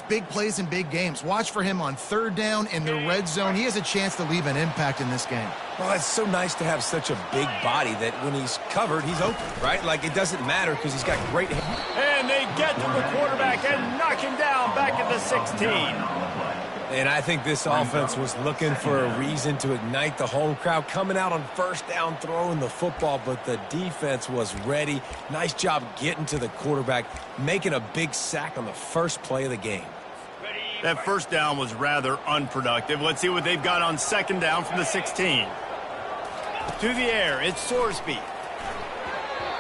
big plays in big games. Watch for him on third down in the red zone. He has a chance to leave an impact in this game. Well, it's so nice to have such a big body that when he's covered, he's open, right? Like, it doesn't matter because he's got great hands. And they get to the quarterback and knock him down back at the 16. And I think this offense was looking for a reason to ignite the home crowd, coming out on first down, throwing the football, but the defense was ready. Nice job getting to the quarterback, making a big sack on the first play of the game. That first down was rather unproductive. Let's see what they've got on second down from the 16. To the air, it's Sorsby.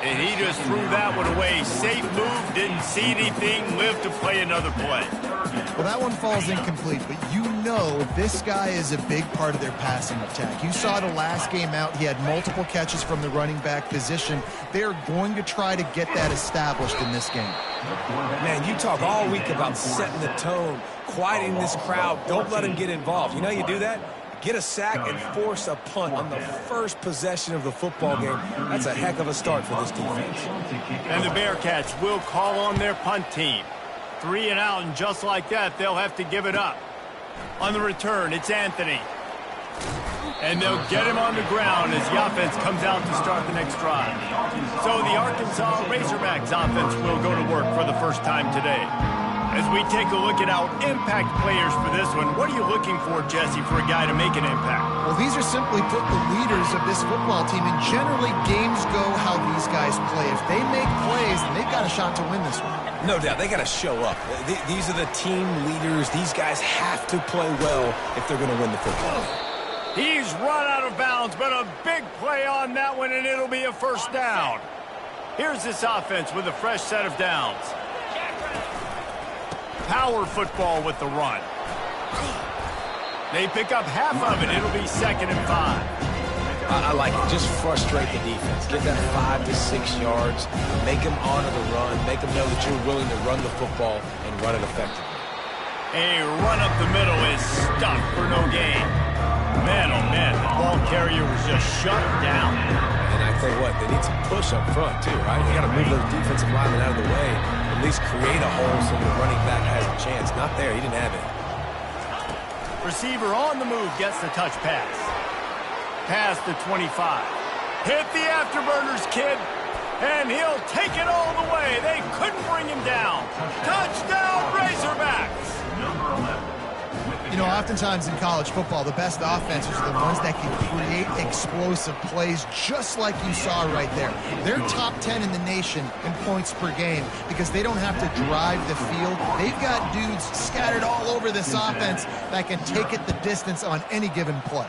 And he just threw that one away. Safe move, didn't see anything, lived to play another play. Well, that one falls incomplete, but you know this guy is a big part of their passing attack. You saw the last game out. He had multiple catches from the running back position. They're going to try to get that established in this game. Man, you talk all week about setting the tone, quieting this crowd. Don't let him get involved. You know how you do that? Get a sack and force a punt on the first possession of the football game. That's a heck of a start for this defense. And the Bearcats will call on their punt team. 3 and out, and just like that, they'll have to give it up. On the return, it's Anthony. And they'll get him on the ground as the offense comes out to start the next drive. So the Arkansas Razorbacks offense will go to work for the first time today. As we take a look at our impact players for this one, what are you looking for, Jesse, for a guy to make an impact? Well, these are simply put the leaders of this football team, and generally games go how these guys play. If they make plays, then they've got a shot to win this one. No doubt, they got to show up. These are the team leaders. These guys have to play well if they're going to win the football. He's run out of bounds, but a big play on that one, and it'll be a first down. Here's this offense with a fresh set of downs. Power football with the run. They pick up half of it. It'll be 2nd and 5. I like it. Just frustrate the defense. Get that 5 to 6 yards. Make them honor the run. Make them know that you're willing to run the football and run it effectively. A run up the middle is stuck for no gain. Man, oh man, the ball carrier was just shut down. And I tell you what, they need some push up front too, right? They got to move those defensive linemen out of the way. At least create a hole so the running back has a chance. Not there. He didn't have it. Receiver on the move gets the touch pass. Past the 25. Hit the afterburners, kid. And he'll take it all the way. They couldn't bring him down. Touchdown, Razorbacks. You know, oftentimes in college football, the best offenses are the ones that can create explosive plays, just like you saw right there. They're top 10 in the nation in points per game because they don't have to drive the field. They've got dudes scattered all over this offense that can take it the distance on any given play.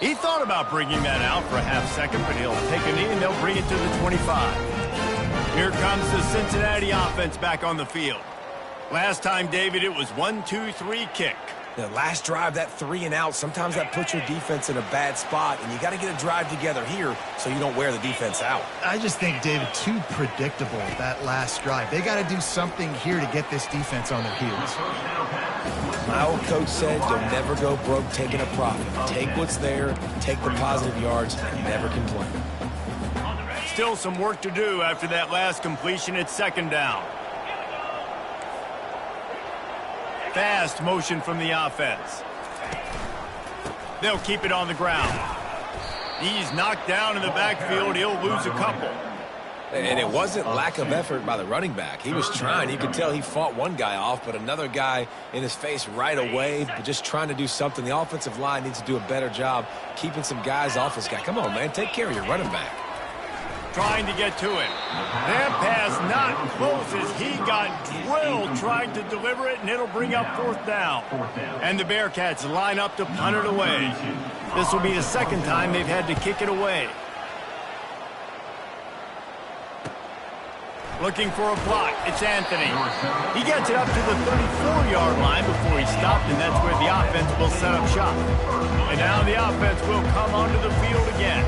He thought about bringing that out for a half second, but he'll take a knee and they'll bring it to the 25. Here comes the Cincinnati offense back on the field. Last time, David, it was 1-2-3 kick. The last drive, that 3 and out, sometimes that puts your defense in a bad spot, and you got to get a drive together here so you don't wear the defense out. I just think, David, too predictable, that last drive. They got to do something here to get this defense on their heels. My old coach said you'll never go broke taking a profit. Take what's there, take the positive yards, and never complain. Still some work to do after that last completion at 2nd down. Fast motion from the offense. They'll keep it on the ground. He's knocked down in the backfield. He'll lose a couple. And it wasn't lack of effort by the running back. He was trying. You could tell he fought one guy off, but another guy in his face right away, but just trying to do something. The offensive line needs to do a better job keeping some guys off this guy. Come on, man. Take care of your running back. Trying to get to him. That pass not close as he got drilled trying to deliver it, and it'll bring up 4th down. And the Bearcats line up to punt it away. This will be the 2nd time they've had to kick it away. Looking for a block. It's Anthony. He gets it up to the 34-yard line before he stopped, and that's where the offense will set up shop. And now the offense will come onto the field again.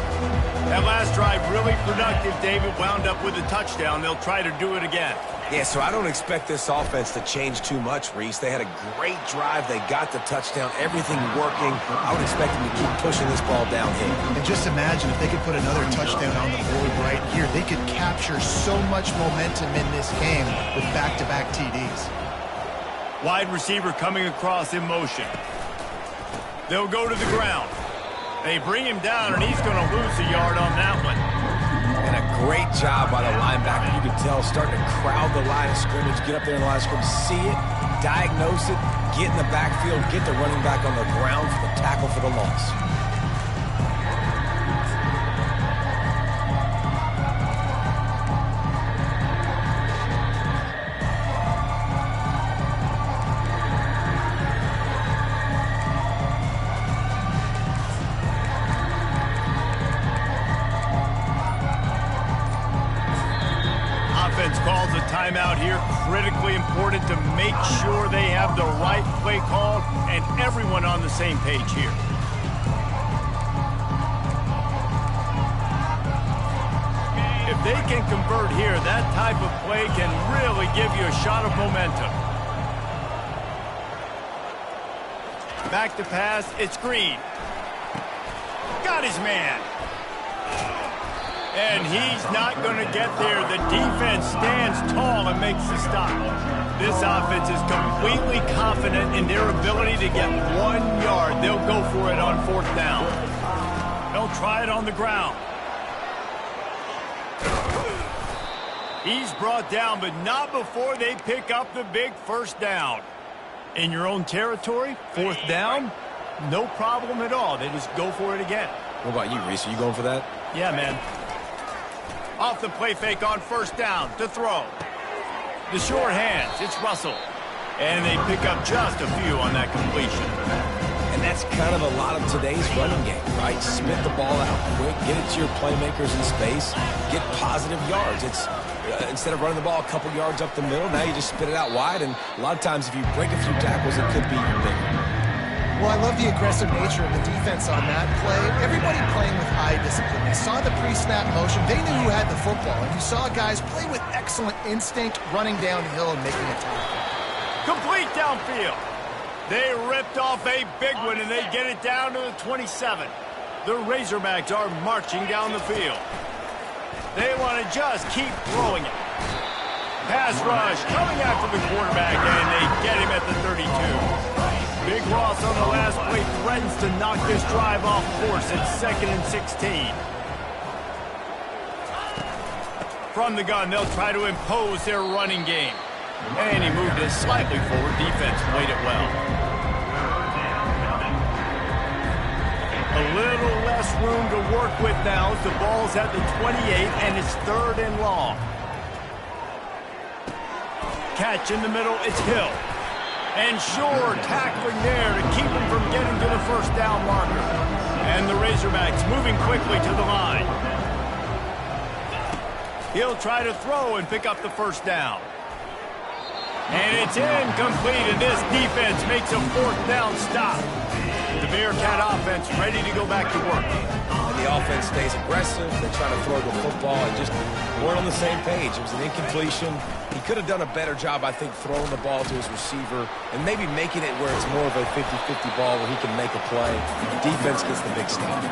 That last drive really productive. David wound up with a touchdown. They'll try to do it again. Yeah, so I don't expect this offense to change too much, Reese. They had a great drive. They got the touchdown, everything working. I would expect them to keep pushing this ball downhill. And just imagine if they could put another touchdown on the board right here. They could capture so much momentum in this game with back-to-back TDs. Wide receiver coming across in motion. They'll go to the ground. They bring him down, and he's going to lose a yard on that one. And a great job by the linebacker. You can tell starting to crowd the line of scrimmage, get up there in the line of scrimmage, see it, diagnose it, get in the backfield, get the running back on the ground for the tackle for the loss. Calls a timeout here, critically important to make sure they have the right play called and everyone on the same page here. If they can convert here, that type of play can really give you a shot of momentum. Back to pass, it's Green. Got his man. And he's not going to get there. The defense stands tall and makes the stop. This offense is completely confident in their ability to get 1 yard. They'll go for it on 4th down. They'll try it on the ground. He's brought down, but not before they pick up the big 1st down. In your own territory, 4th down, no problem at all. They just go for it again. What about you, Reese? Are you going for that? Yeah, man. Off the play fake on 1st down to throw. The short hands, it's Russell. And they pick up just a few on that completion. And that's kind of a lot of today's running game, right? Spit the ball out quick, get it to your playmakers in space, get positive yards. It's instead of running the ball a couple yards up the middle, now you just spit it out wide. And a lot of times if you break a few tackles, it could be bigger. Well, I love the aggressive nature of the defense on that play. Everybody playing with high discipline. They saw the pre-snap motion. They knew who had the football. And you saw guys play with excellent instinct, running downhill and making a tackle. Complete downfield. They ripped off a big one, and they get it down to the 27. The Razorbacks are marching down the field. They want to just keep throwing it. Pass rush coming after the quarterback, and they get him at the 32. Big loss on the last play threatens to knock this drive off course. It's 2nd and 16. From the gun, they'll try to impose their running game. And he moved it slightly forward. Defense played it well. A little less room to work with now as the ball's at the 28, and it's 3rd and long. Catch in the middle, it's Hill. And Shore tackling there to keep him from getting to the 1st down marker. And the Razorbacks moving quickly to the line. He'll try to throw and pick up the 1st down. And it's incomplete, and this defense makes a 4th down stop. The Bearcat offense ready to go back to work. And the offense stays aggressive. They try to throw the football and just weren't on the same page. It was an incompletion. He could have done a better job, I think, throwing the ball to his receiver and maybe making it where it's more of a 50-50 ball where he can make a play. The defense gets the big stop.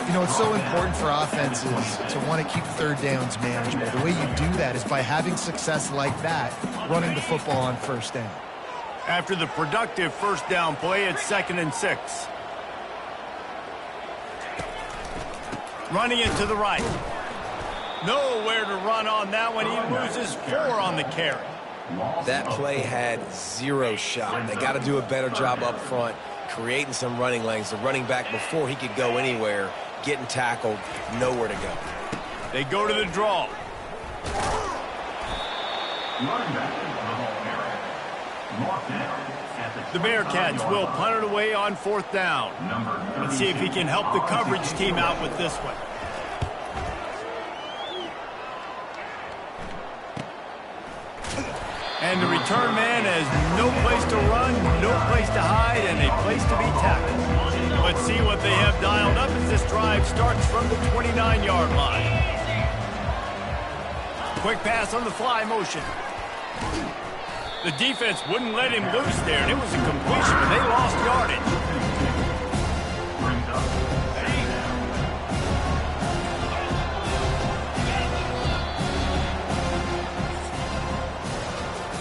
You know, it's so important for offenses to want to keep 3rd downs manageable. The way you do that is by having success like that, running the football on 1st down. After the productive 1st down play, it's 2nd and 6. Running it to the right. Nowhere to run on that one. He loses 4 on the carry. That play had 0 shot. They got to do a better job up front, creating some running lanes. The running back, before he could go anywhere, getting tackled, nowhere to go. They go to the draw. The Bearcats will punt it away on 4th down. Let's see if he can help the coverage team out with this one. And the return man has no place to run, no place to hide, and a place to be tackled. Let's see what they have dialed up as this drive starts from the 29-yard line. Quick pass on the fly motion. The defense wouldn't let him loose there, and it was a completion, but they lost yardage.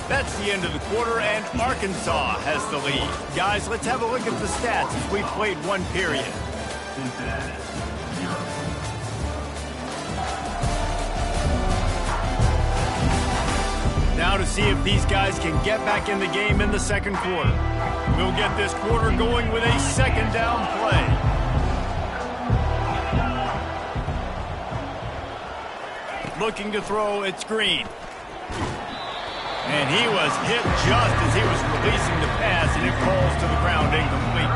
That's the end of the quarter, and Arkansas has the lead. Guys, let's have a look at the stats as we played one period. Now to see if these guys can get back in the game in the second quarter. We'll get this quarter going with a second down play. Looking to throw, it's Green. And he was hit just as he was releasing the pass, and it falls to the ground incomplete.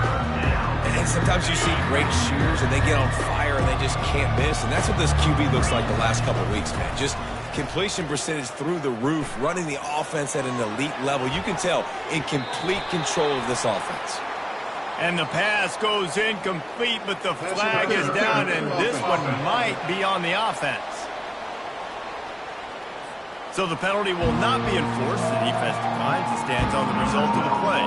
And sometimes you see great shooters, and they get on fire, and they just can't miss. And that's what this QB looks like the last couple of weeks, man. Just completion percentage through the roof, running the offense at an elite level. You can tell in complete control of this offense. And the pass goes incomplete, but the flag is down, and this one might be on the offense. So the penalty will not be enforced. The defense declines and stands on the result of the play.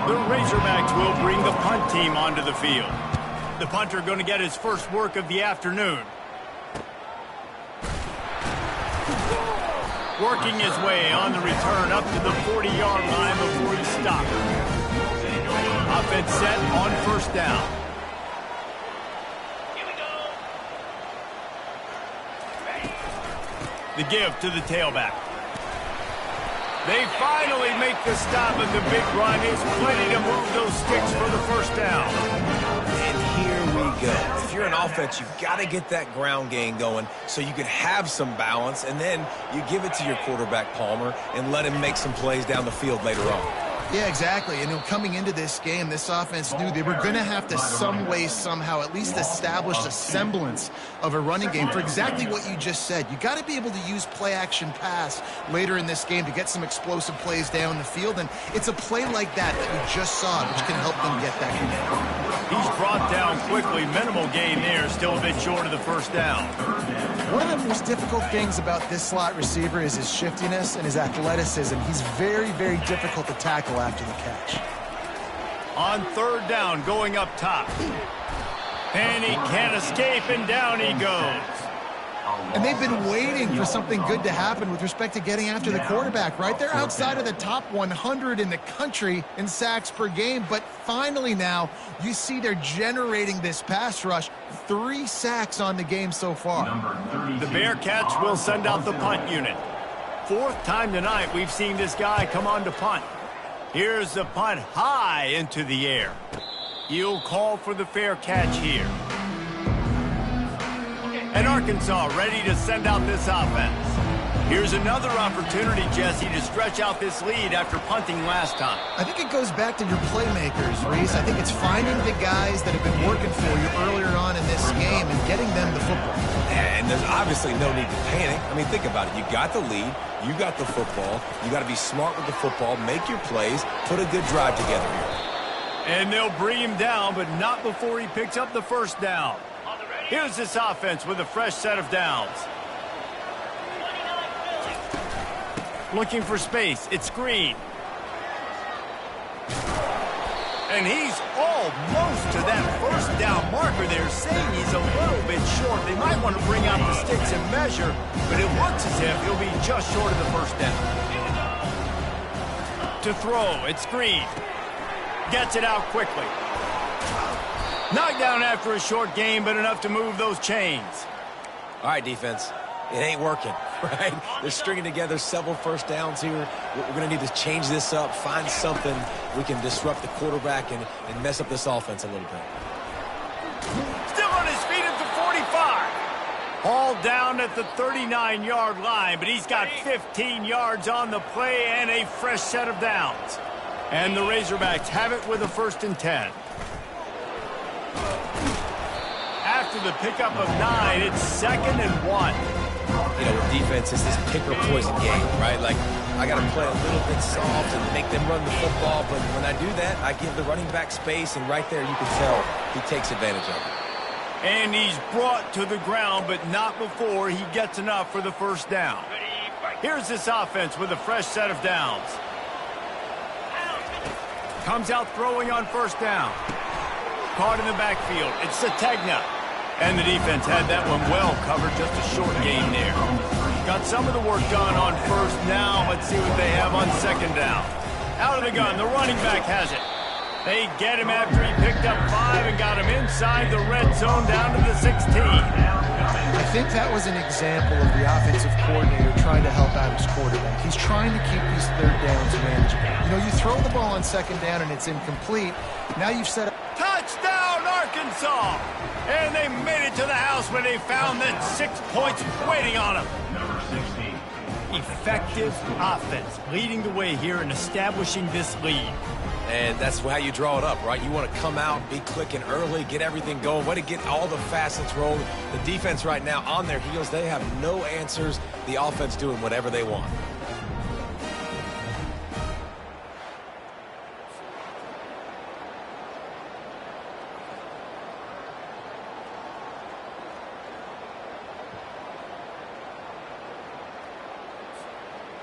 The Razorbacks will bring the punt team onto the field. The punter going to get his first work of the afternoon. Working his way on the return up to the 40-yard line before he stopped. Offense set on first down. The give to the tailback. They finally make the stop, and the big run is plenty to move those sticks for the first down. And here we go. If you're an offense, you've got to get that ground game going so you can have some balance, and then you give it to your quarterback, Palmer, and let him make some plays down the field later on. Yeah, exactly. And coming into this game, this offense knew they were going to have to some way, somehow, at least establish a semblance of a running game for exactly what you just said. You got to be able to use play-action pass later in this game to get some explosive plays down the field. And it's a play like that we just saw, which can help them get that game. He's brought down quickly. Minimal gain there, still a bit short of the first down. One of the most difficult things about this slot receiver is his shiftiness and his athleticism. He's very, very difficult to tackle after the catch. On third down, going up top. And he can't escape, and down he goes. And they've been waiting for something good to happen with respect to getting after the quarterback, right? They're outside of the top 100 in the country in sacks per game, but finally now you see they're generating this pass rush. 3 sacks on the game so far. The Bearcats will send out the punt unit. 4th time tonight we've seen this guy come on to punt. Here's the punt high into the air. He'll call for the fair catch here. And Arkansas ready to send out this offense. Here's another opportunity, Jesse, to stretch out this lead after punting last time. I think it goes back to your playmakers, Reese. I think it's finding the guys that have been working for you earlier on in this game and getting them the football. And there's obviously no need to panic. I mean, think about it. You got the lead. You got the football. You got to be smart with the football. Make your plays. Put a good drive together here. And they'll bring him down, but not before he picks up the first down. Here's this offense with a fresh set of downs. Looking for space. It's Green. And he's almost to that first down marker there, saying he's a little bit short. They might want to bring out the sticks and measure, but it looks as if he'll be just short of the first down. To throw, it's Green. Gets it out quickly. Knocked down after a short game, but enough to move those chains. All right, defense. It ain't working, right? They're stringing together several first downs here. We're going to need to change this up, find something we can disrupt the quarterback and mess up this offense a little bit. Still on his feet at the 45. Hauled down at the 39-yard line, but he's got 15 yards on the play and a fresh set of downs. And the Razorbacks have it with a 1st and 10. After the pickup of 9, it's 2nd and 1. You know, with defense, it's this pick-or-poison game, right? Like, I got to play a little bit soft and make them run the football, but when I do that, I give the running back space, and right there you can tell he takes advantage of it. And he's brought to the ground, but not before he gets enough for the first down. Here's this offense with a fresh set of downs. Comes out throwing on first down. Caught in the backfield. It's Sategna. And the defense had that one well covered. Just a short gain there. Got some of the work done on first. Now let's see what they have on second down. Out of the gun. The running back has it. They get him after he picked up 5 and got him inside the red zone down to the 16. I think that was an example of the offensive coordinator trying to help out his quarterback. He's trying to keep these third downs manageable. You know, you throw the ball on second down and it's incomplete. Now you've set up... Touchdown, Arkansas! And they made it to the house when they found that 6 points waiting on them. Effective offense leading the way here and establishing this lead. And that's how you draw it up, right? You want to come out, be clicking early, get everything going, want to get all the facets rolling. The defense right now on their heels, they have no answers. The offense doing whatever they want.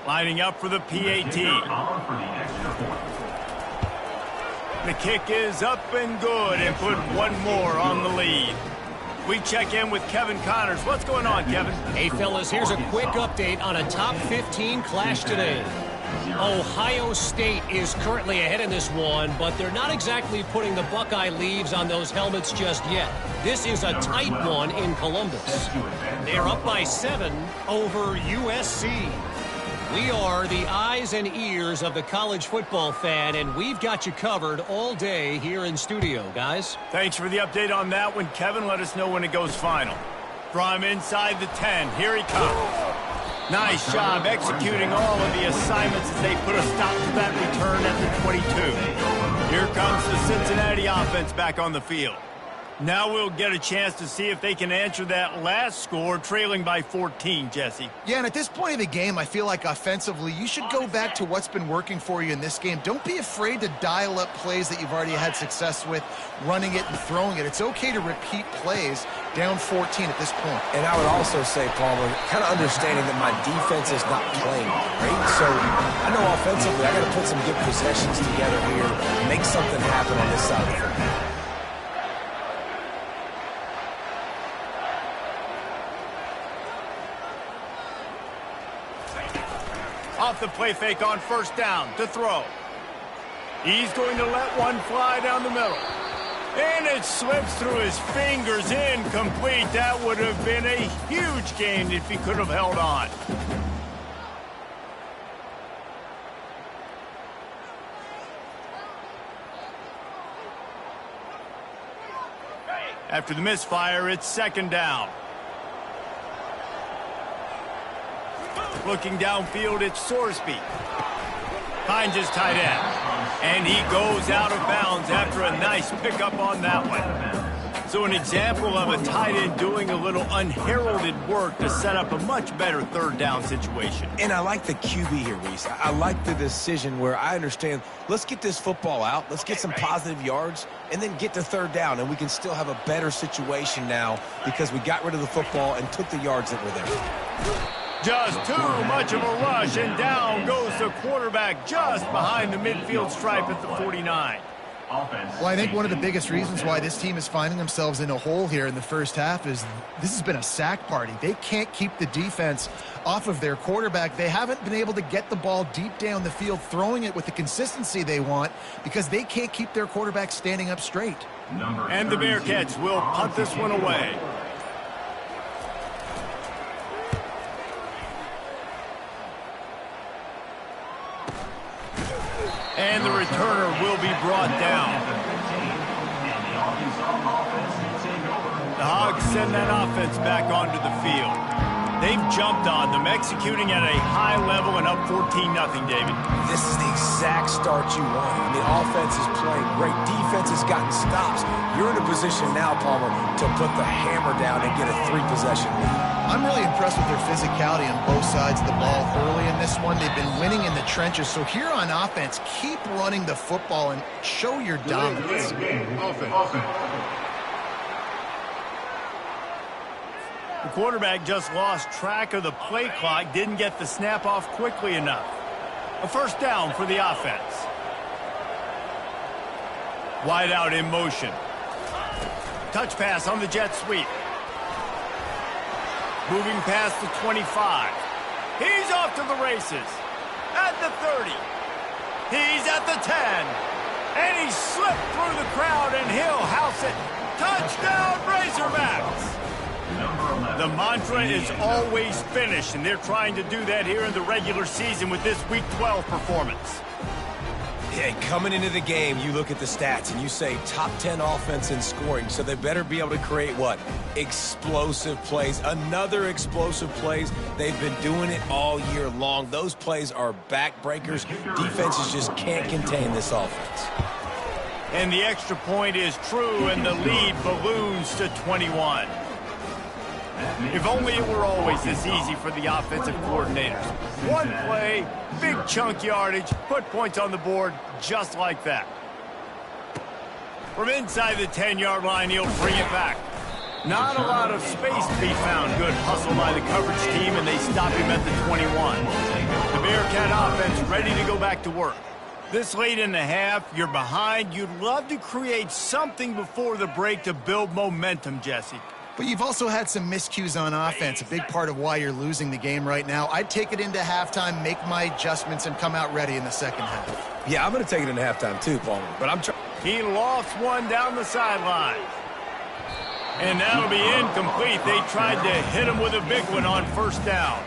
Lining up for the PAT. The kick is up and good and put one more on the lead. We check in with Kevin Connors. What's going on, Kevin? Hey, fellas, here's a quick update on a top 15 clash today. Ohio State is currently ahead in this one, but they're not exactly putting the Buckeye leaves on those helmets just yet. This is a tight one in Columbus. They're up by 7 over USC. We are the eyes and ears of the college football fan, and we've got you covered all day here in studio, guys. Thanks for the update on that one, Kevin. Let us know when it goes final. From inside the 10, here he comes. Nice job executing all of the assignments as they put a stop to that return at the 22. Here comes the Cincinnati offense back on the field. Now we'll get a chance to see if they can answer that last score, trailing by 14, Jesse. Yeah, and at this point of the game, I feel like offensively, you should go back to what's been working for you in this game. Don't be afraid to dial up plays that you've already had success with, running it and throwing it. It's okay to repeat plays down 14 at this point. And I would also say, Palmer, kind of understanding that my defense is not playing great. So I know offensively, I got to put some good possessions together here, make something happen on this side of the football. Off the play fake on first down to throw. He's going to let one fly down the middle. And it slips through his fingers, incomplete. That would have been a huge gain if he could have held on. After the misfire, it's second down. Looking downfield, it's Sorsby. Finds his tight end. And he goes out of bounds after a nice pickup on that one. So an example of a tight end doing a little unheralded work to set up a much better third down situation. And I like the QB here, Reese. I like the decision where I understand, let's get this football out, let's get some positive yards, and then get to third down, and we can still have a better situation now because we got rid of the football and took the yards that were there. Just too much of a rush, and down goes the quarterback just behind the midfield stripe at the 49. Well, I think one of the biggest reasons why this team is finding themselves in a hole here in the first half is this has been a sack party. They can't keep the defense off of their quarterback. They haven't been able to get the ball deep down the field, throwing it with the consistency they want because they can't keep their quarterback standing up straight. And the Bearcats will punt this one away. And the returner will be brought down. The Hogs send that offense back onto the field. They've jumped on them, executing at a high level and up 14-0, David. This is the exact start you want. The offense is playing great. Defense has gotten stops. You're in a position now, Palmer, to put the hammer down and get a 3-possession lead. I'm really impressed with their physicality on both sides of the ball early in this one. They've been winning in the trenches. So here on offense, keep running the football and show your dominance. The quarterback just lost track of the play clock, didn't get the snap off quickly enough. A first down for the offense. Wide out in motion. Touch pass on the jet sweep. Moving past the 25. He's off to the races. At the 30. He's at the 10. And he slipped through the crowd, and he'll house it. Touchdown, Razorbacks! The mantra is always finish, and they're trying to do that here in the regular season with this Week 12 performance. Yeah, coming into the game, you look at the stats and you say top 10 offense in scoring, so they better be able to create what? Explosive plays. Another explosive plays. They've been doing it all year long. Those plays are backbreakers. Defenses just can't contain this offense. And the extra point is true, and the lead balloons to 21. If only it were always this easy for the offensive coordinators. One play, big chunk yardage, put points on the board just like that. From inside the 10-yard line, he'll bring it back. Not a lot of space to be found. Good hustle by the coverage team, and they stop him at the 21. The Bearcat offense ready to go back to work. This late in the half, you're behind. You'd love to create something before the break to build momentum, Jesse. But you've also had some miscues on offense, a big part of why you're losing the game right now. I'd take it into halftime, make my adjustments, and come out ready in the second half. Yeah, I'm going to take it into halftime too, Palmer, but I'm trying. He lofts one down the sideline. And that'll be incomplete. They tried to hit him with a big one on first down.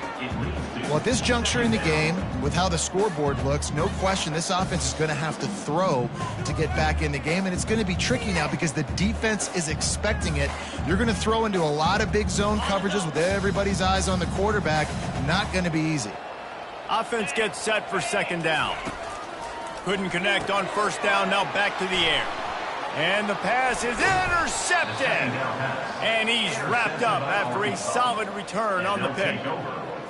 Well, at this juncture in the game, with how the scoreboard looks, no question this offense is going to have to throw to get back in the game, and it's going to be tricky now because the defense is expecting it. You're going to throw into a lot of big zone coverages with everybody's eyes on the quarterback. Not going to be easy. Offense gets set for second down. Couldn't connect on first down, now back to the air. And the pass is intercepted. And he's wrapped up after a solid return on the pick.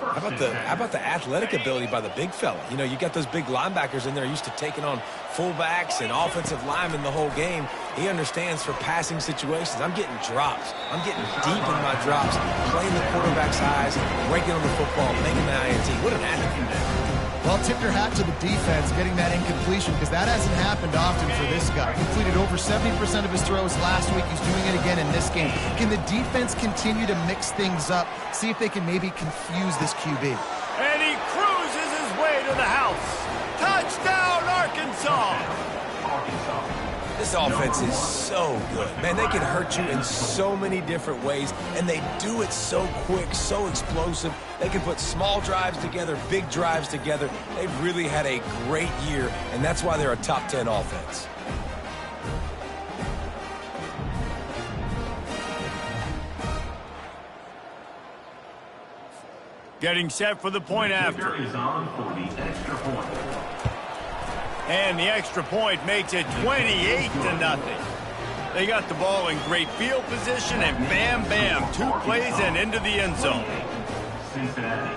How about the athletic ability by the big fella? You know, you got those big linebackers in there used to taking on fullbacks and offensive linemen the whole game. He understands for passing situations. I'm getting drops. I'm getting deep in my drops, playing the quarterback's eyes, breaking on the football, making the INT. What an athlete. Well, tip your hat to the defense getting that incompletion because that hasn't happened often for this guy. Completed over 70% of his throws last week. He's doing it again in this game. Can the defense continue to mix things up? See if they can maybe confuse this QB. And he cruises his way to the house. Touchdown, Arkansas! This offense is so good. Man, they can hurt you in so many different ways, and they do it so quick, so explosive. They can put small drives together, big drives together. They've really had a great year, and that's why they're a top 10 offense. Getting set for the point after. And the extra point makes it 28-0. They got the ball in great field position, and bam, bam, 2 plays and into the end zone. Cincinnati,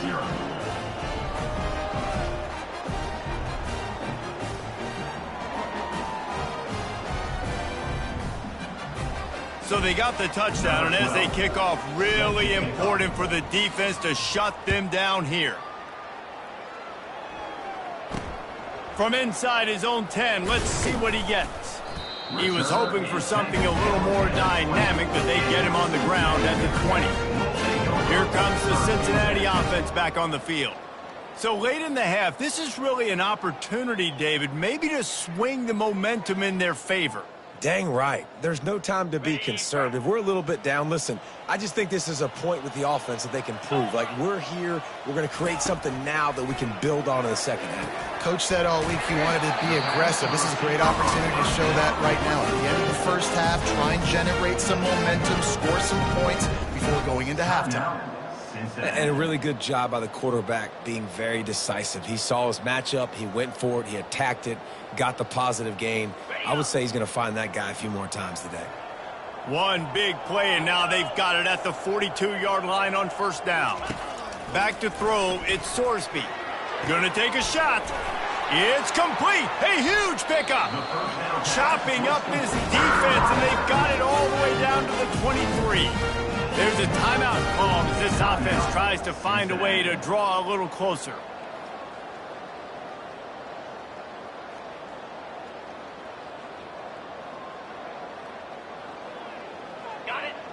0. So they got the touchdown, and as they kick off, really important for the defense to shut them down here. From inside his own 10, let's see what he gets. He was hoping for something a little more dynamic, but they get him on the ground at the 20. Here comes the Cincinnati offense back on the field. So late in the half, this is really an opportunity, David, maybe to swing the momentum in their favor. Dang right. There's no time to be conservative. We're a little bit down. Listen, I just think this is a point with the offense that they can prove. Like, we're here. We're going to create something now that we can build on in the second half. Coach said all week he wanted to be aggressive. This is a great opportunity to show that right now. At the end of the first half, try and generate some momentum, score some points before going into halftime. And a really good job by the quarterback being very decisive. He saw his matchup. He went for it. He attacked it, got the positive gain. I would say he's going to find that guy a few more times today. One big play, and now they've got it at the 42-yard line on first down. Back to throw, it's Sorsby. Gonna take a shot. It's complete. A huge pickup. Chopping up his defense, and they've got it all the way down to the 23. There's a timeout called as this offense tries to find a way to draw a little closer.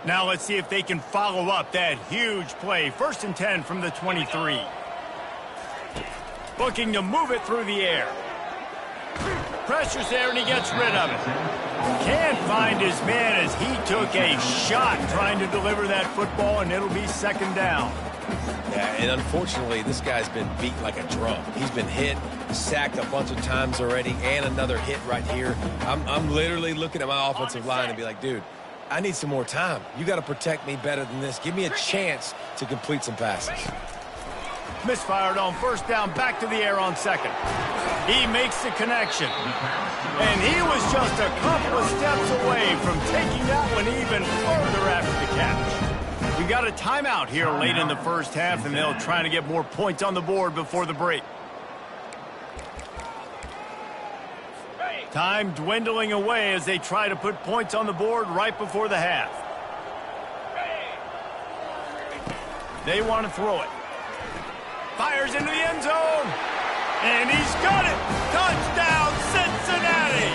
Now let's see if they can follow up that huge play. 1st and 10 from the 23. Looking to move it through the air. Pressure's there and he gets rid of it. Can't find his man as he took a shot trying to deliver that football, and it'll be 2nd down. Yeah, and unfortunately, this guy's been beat like a drum. He's been hit, sacked a bunch of times already, and another hit right here. I'm literally looking at my offensive line and be like, dude, I need some more time. You got to protect me better than this. Give me a chance to complete some passes. Misfired on 1st down, back to the air on 2nd. He makes the connection. And he was just a couple of steps away from taking that one even further after the catch. We got a timeout here late in the 1st half, and they'll try to get more points on the board before the break. Time dwindling away as they try to put points on the board right before the half. They want to throw it. Fires into the end zone. And he's got it. Touchdown, Cincinnati.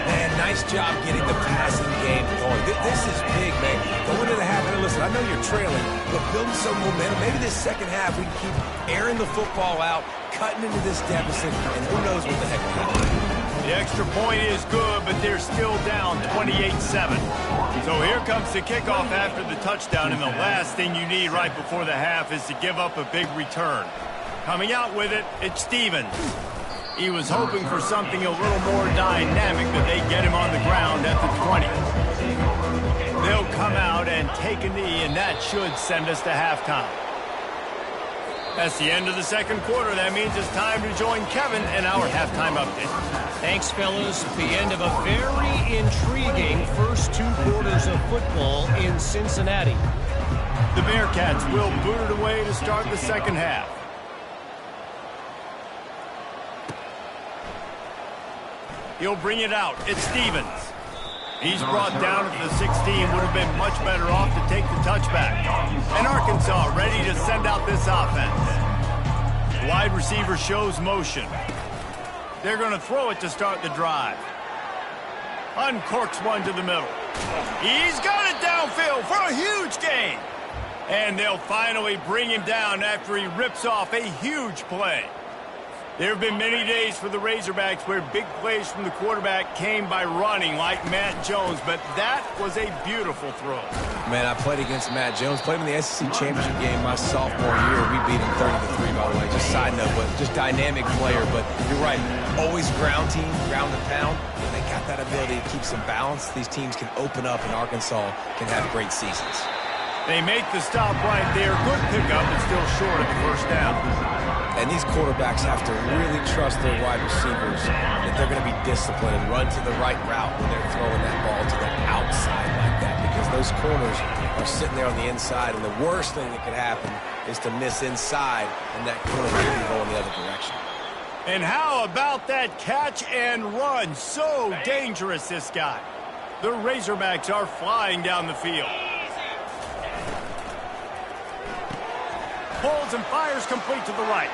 Man, nice job getting the passing game going. This is big, man. Going to the half, and listen, I know you're trailing, but building some momentum. Maybe this 2nd half we can keep airing the football out, cutting into this deficit, and who knows what the heck will happen. The extra point is good, but they're still down 28-7. So here comes the kickoff after the touchdown, and the last thing you need right before the half is to give up a big return. Coming out with it, it's Stevens. He was hoping for something a little more dynamic, but they get him on the ground at the 20. They'll come out and take a knee, and that should send us to halftime. That's the end of the 2nd quarter. That means it's time to join Kevin in our halftime update. Thanks, fellas. The end of a very intriguing first 2 quarters of football in Cincinnati. The Bearcats will boot it away to start the 2nd half. He'll bring it out. It's Stevens. He's brought down at the 16. Would have been much better off to take the touchback. And Arkansas ready to send out this offense. Wide receiver shows motion. They're going to throw it to start the drive. Uncorks one to the middle. He's got it downfield for a huge gain. And they'll finally bring him down after he rips off a huge play. There have been many days for the Razorbacks where big plays from the quarterback came by running like Matt Jones, but that was a beautiful throw. Man, I played against Matt Jones. Played in the SEC Championship game my sophomore year. We beat him 30-3, by the way. Just side note, but just dynamic player. But you're right, always ground team, ground and pound. And they got that ability to keep some balance. These teams can open up, and Arkansas can have great seasons. They make the stop right there. Good pickup, but still short of the 1st down. And these quarterbacks have to really trust their wide receivers that they're going to be disciplined and run to the right route when they're throwing that ball to the outside like that, because those corners are sitting there on the inside, and the worst thing that could happen is to miss inside and that corner really go in the other direction. And how about that catch and run? So dangerous, this guy. The Razorbacks are flying down the field. Pulls and fires complete to the right.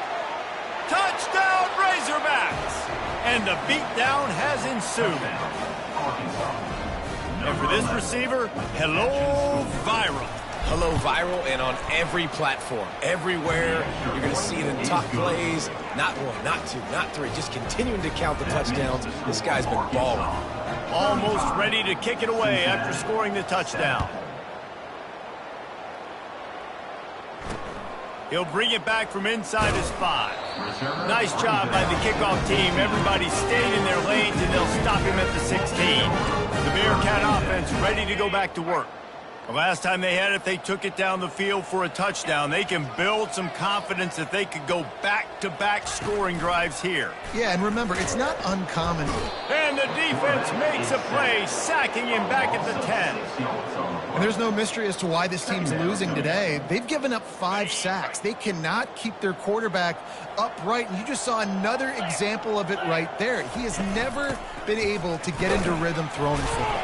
Touchdown, Razorbacks! And the beatdown has ensued. And for this receiver, hello, viral. Hello, viral, and on every platform, everywhere. You're going to see it in top plays. Not 1, not 2, not 3. Just continuing to count the touchdowns. This guy's been balling. Almost ready to kick it away after scoring the touchdown. He'll bring it back from inside his 5. Nice job by the kickoff team. Everybody stayed in their lanes, and they'll stop him at the 16. The Bearcat offense ready to go back to work. The last time they had it, they took it down the field for a touchdown. They can build some confidence that they could go back-to-back scoring drives here. Yeah, and remember, it's not uncommon. And the defense makes a play, sacking him back at the 10. And there's no mystery as to why this team's losing today. They've given up 5 sacks. They cannot keep their quarterback upright, and you just saw another example of it right there. He has never been able to get into rhythm throwing football.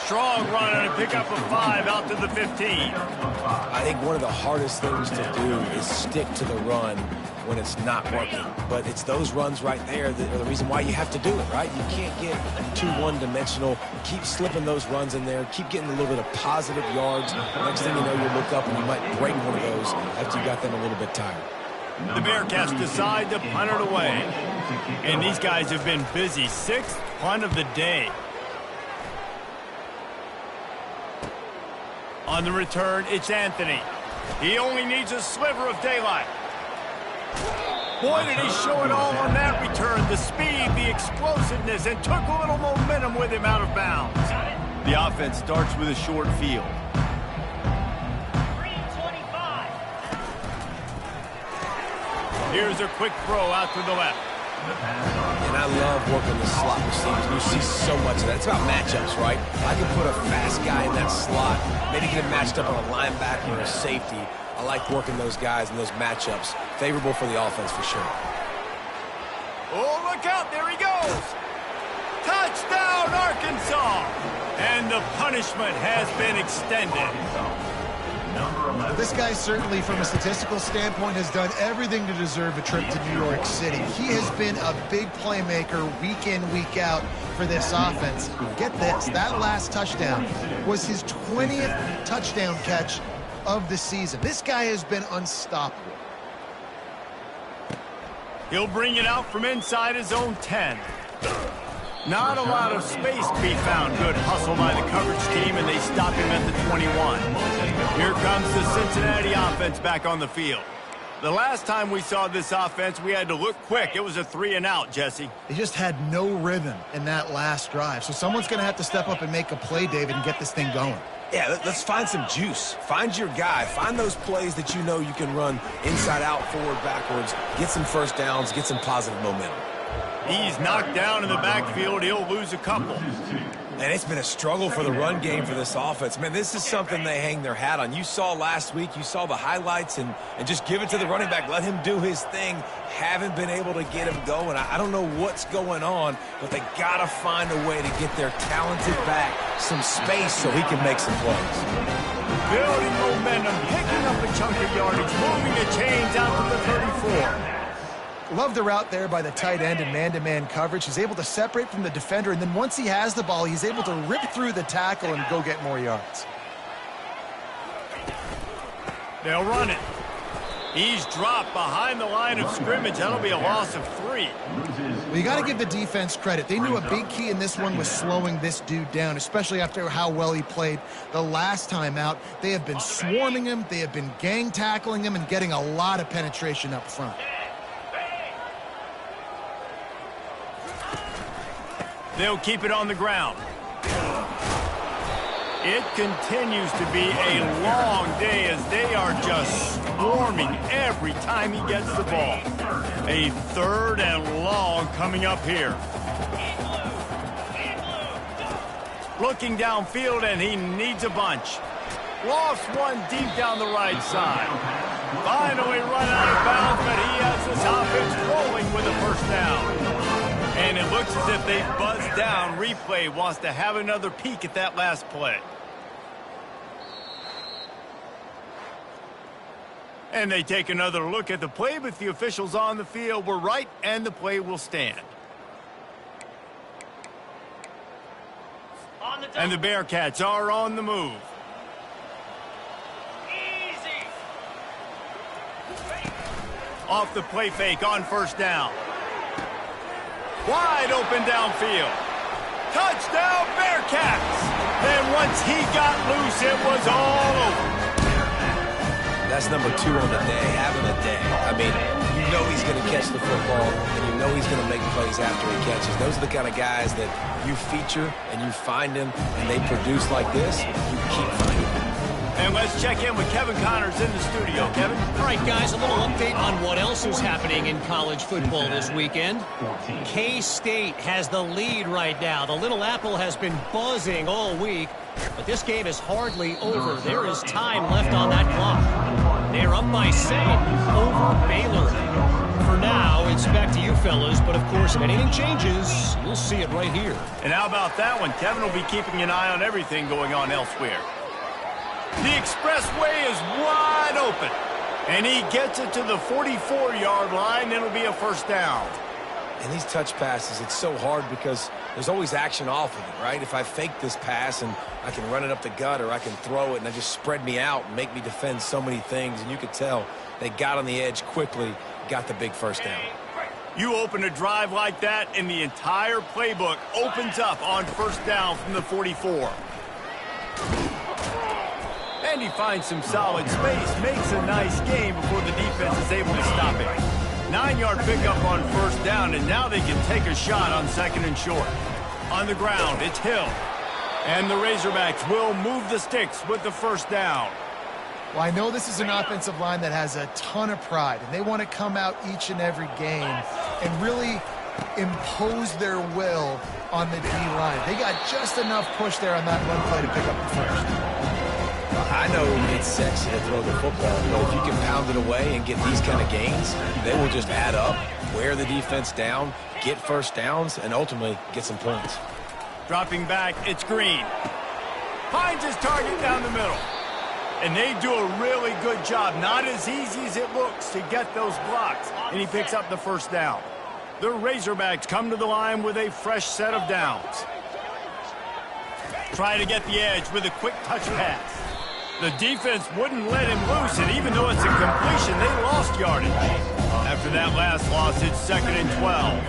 Strong run and a pickup of 5 out to the 15. I think one of the hardest things to do is stick to the run when it's not working. But it's those runs right there that are the reason why you have to do it, right? You can't get too one-dimensional. Keep slipping those runs in there. Keep getting a little bit of positive yards. Next thing you know, you look up and you might break one of those after you got them a little bit tired. The Bearcats decide to punt it away. And these guys have been busy. 6th punt of the day. On the return, it's Anthony. He only needs a sliver of daylight. Boy, did he show it all on that return. The speed, the explosiveness, and took a little momentum with him out of bounds. The offense starts with a short field. 325. Here's a quick throw out to the left. And I love working the slot receivers. You see so much of that. It's about matchups, right? I can put a fast guy in that slot, maybe get him matched up on a linebacker or a safety. I like working those guys in those matchups. Favorable for the offense for sure. Oh, look out. There he goes. Touchdown, Arkansas. And the punishment has been extended. This guy certainly, from a statistical standpoint, has done everything to deserve a trip to New York City. He has been a big playmaker week in, week out for this offense. Get this, that last touchdown was his 20th touchdown catch of the season. This guy has been unstoppable. He'll bring it out from inside his own 10. Not a lot of space to be found. Good hustle by the coverage team, and they stop him at the 21. Here comes the Cincinnati offense back on the field. The last time we saw this offense, we had to look quick. It was a 3-and-out, Jesse. They just had no rhythm in that last drive. So someone's going to have to step up and make a play, David, and get this thing going. Yeah, let's find some juice. Find your guy. Find those plays that you know you can run inside out, forward, backwards, get some first downs, get some positive momentum. He's knocked down in the backfield. He'll lose a couple. And it's been a struggle for the run game for this offense. Man, this is something they hang their hat on. You saw last week, you saw the highlights, and just give it to the running back. Let him do his thing. Haven't been able to get him going. I don't know what's going on, but they got to find a way to get their talented back some space so he can make some plays. Building momentum, picking up a chunk of yardage, moving the chains out to the 34. Love the route there by the tight end in man-to-man coverage. He's able to separate from the defender, and then once he has the ball, he's able to rip through the tackle and go get more yards. They'll run it. He's dropped behind the line of scrimmage. That'll be a loss of 3. Well, you got to give the defense credit. They knew a big key in this one was slowing this dude down, especially after how well he played the last time out. They have been swarming him. They have been gang tackling him and getting a lot of penetration up front. They'll keep it on the ground. It continues to be a long day as they are just swarming every time he gets the ball. A 3rd and long coming up here. Looking downfield, and he needs a bunch. Lost one deep down the right side. Finally run out of bounds, but he has this offense rolling with a first down. And it looks as if they buzzed down. Replay wants to have another peek at that last play. And they take another look at the play, but the officials on the field were right, and the play will stand. And the Bearcats are on the move. Easy. Off the play fake on first down. Wide open downfield. Touchdown, Bearcats! And once he got loose, it was all over. That's number 2 on the day, having a day. I mean, you know he's going to catch the football, and you know he's going to make plays after he catches. Those are the kind of guys that you feature, and you find them, and they produce like this. You keep finding them. And let's check in with Kevin Connors in the studio. Kevin? All right, guys, a little update on what else is happening in college football this weekend. K-State has the lead right now. The Little Apple has been buzzing all week, but this game is hardly over. There is time left on that clock. They're up by 7 over Baylor. For now, points back to you fellas, but of course, if anything changes, you'll see it right here. And how about that one? Kevin will be keeping an eye on everything going on elsewhere. The expressway is wide open. And he gets it to the 44-yard line. It'll be a first down. And these touch passes, it's so hard because there's always action off of it, right? If I fake this pass and I can run it up the gut or I can throw it and I just spread me out and make me defend so many things. And you could tell they got on the edge quickly, got the big first down. You open a drive like that and the entire playbook opens up on first down from the 44. And he finds some solid space, makes a nice game before the defense is able to stop it. 9-yard pickup on first down, and now they can take a shot on second and short. On the ground, it's Hill. And the Razorbacks will move the sticks with the first down. Well, I know this is an offensive line that has a ton of pride, and they want to come out each and every game and really impose their will on the D-line. They got just enough push there on that run play to pick up the first. I know it's sexy to throw the football, but if you can pound it away and get these kind of gains, they will just add up, wear the defense down, get first downs, and ultimately get some points. Dropping back, it's Green. Finds his target down the middle. And they do a really good job. Not as easy as it looks to get those blocks. And he picks up the first down. The Razorbacks come to the line with a fresh set of downs. Try to get the edge with a quick touch pass. The defense wouldn't let him loose, and even though it's a completion, they lost yardage. After that last loss, it's second and 12.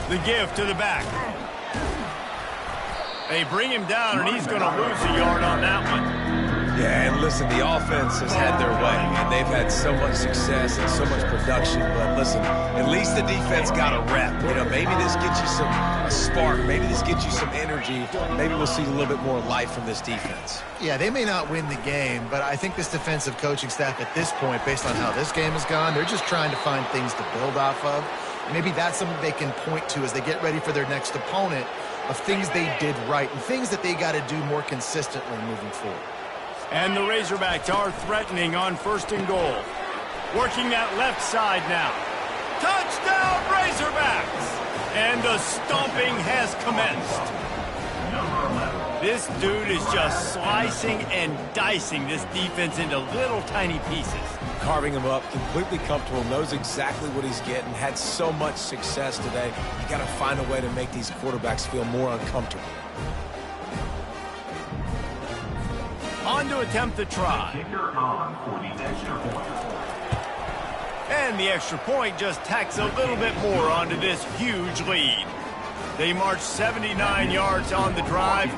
The give to the back. They bring him down, and he's going to lose a yard on that one. Yeah, and listen, the offense has had their way, and they've had so much success and so much production. But listen, at least the defense got a rep. You know, maybe this gets you a spark. Maybe this gets you some energy. Maybe we'll see a little bit more life from this defense. Yeah, they may not win the game, but I think this defensive coaching staff at this point, based on how this game has gone, they're just trying to find things to build off of. And maybe that's something they can point to as they get ready for their next opponent of things they did right and things that they got to do more consistently moving forward. And the Razorbacks are threatening on first and goal. Working that left side now. Touchdown, Razorbacks! And the stomping has commenced. This dude is just slicing and dicing this defense into little tiny pieces. Carving him up, completely comfortable, knows exactly what he's getting, had so much success today. You got to find a way to make these quarterbacks feel more uncomfortable. On to attempt the try. Kicker on for the extra point. And the extra point just tacks a little bit more onto this huge lead. They march 79 yards on the drive,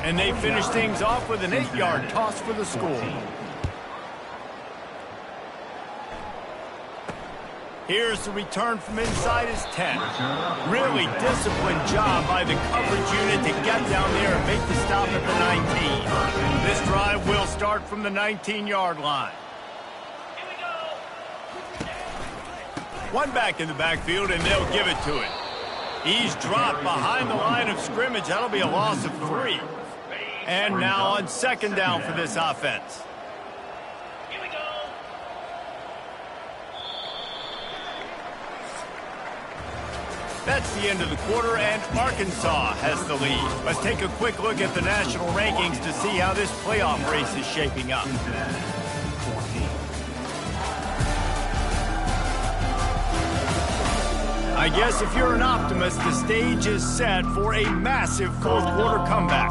and they finish things off with an 8-yard toss for the score. Here's the return from inside his 10. Really disciplined job by the coverage unit to get down there and make the stop at the 19. This drive will start from the 19-yard line. One back in the backfield, and they'll give it to him. He's dropped behind the line of scrimmage. That'll be a loss of 3. And now on second down for this offense. That's the end of the quarter, and Arkansas has the lead. Let's take a quick look at the national rankings to see how this playoff race is shaping up. I guess if you're an optimist, the stage is set for a massive fourth quarter comeback.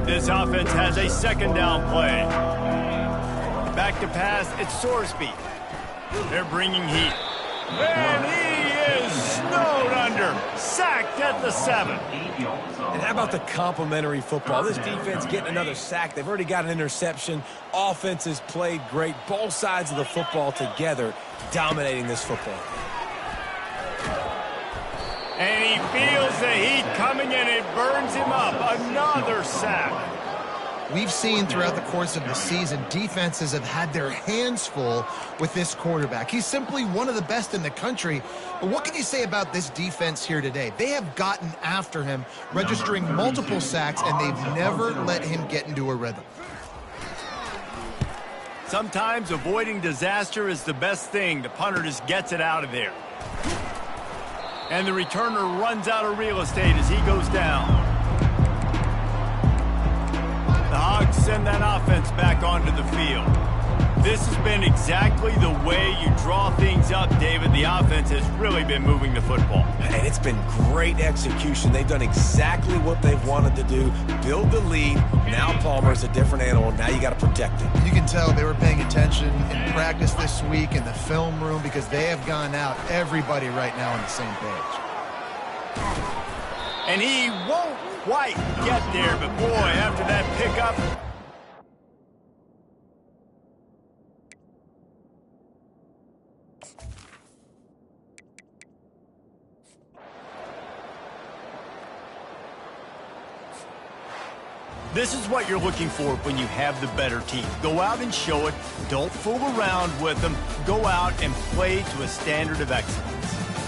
This offense has a second down play. Back to pass, it's Sorsby. They're bringing heat. And he is snowed under, sacked at the 7. And how about the complimentary football? This defense getting another sack. They've already got an interception. Offense has played great. Both sides of the football together, dominating this football. And he feels the heat coming, and it burns him up. Another sack. We've seen throughout the course of the season, defenses have had their hands full with this quarterback. He's simply one of the best in the country. But what can you say about this defense here today? They have gotten after him, registering multiple sacks, and they've never let him get into a rhythm. Sometimes avoiding disaster is the best thing. The punter just gets it out of there. And the returner runs out of real estate as he goes down. The Hogs send that offense back onto the field. This has been exactly the way you draw things up, David. The offense has really been moving the football. And it's been great execution. They've done exactly what they've wanted to do. Build the lead. Now Palmer's a different animal. Now you got to protect him. You can tell they were paying attention in practice this week in the film room because they have gone out, everybody right now on the same page. And he won't quite get there, but boy, after that pickup... This is what you're looking for when you have the better team. Go out and show it. Don't fool around with them. Go out and play to a standard of excellence.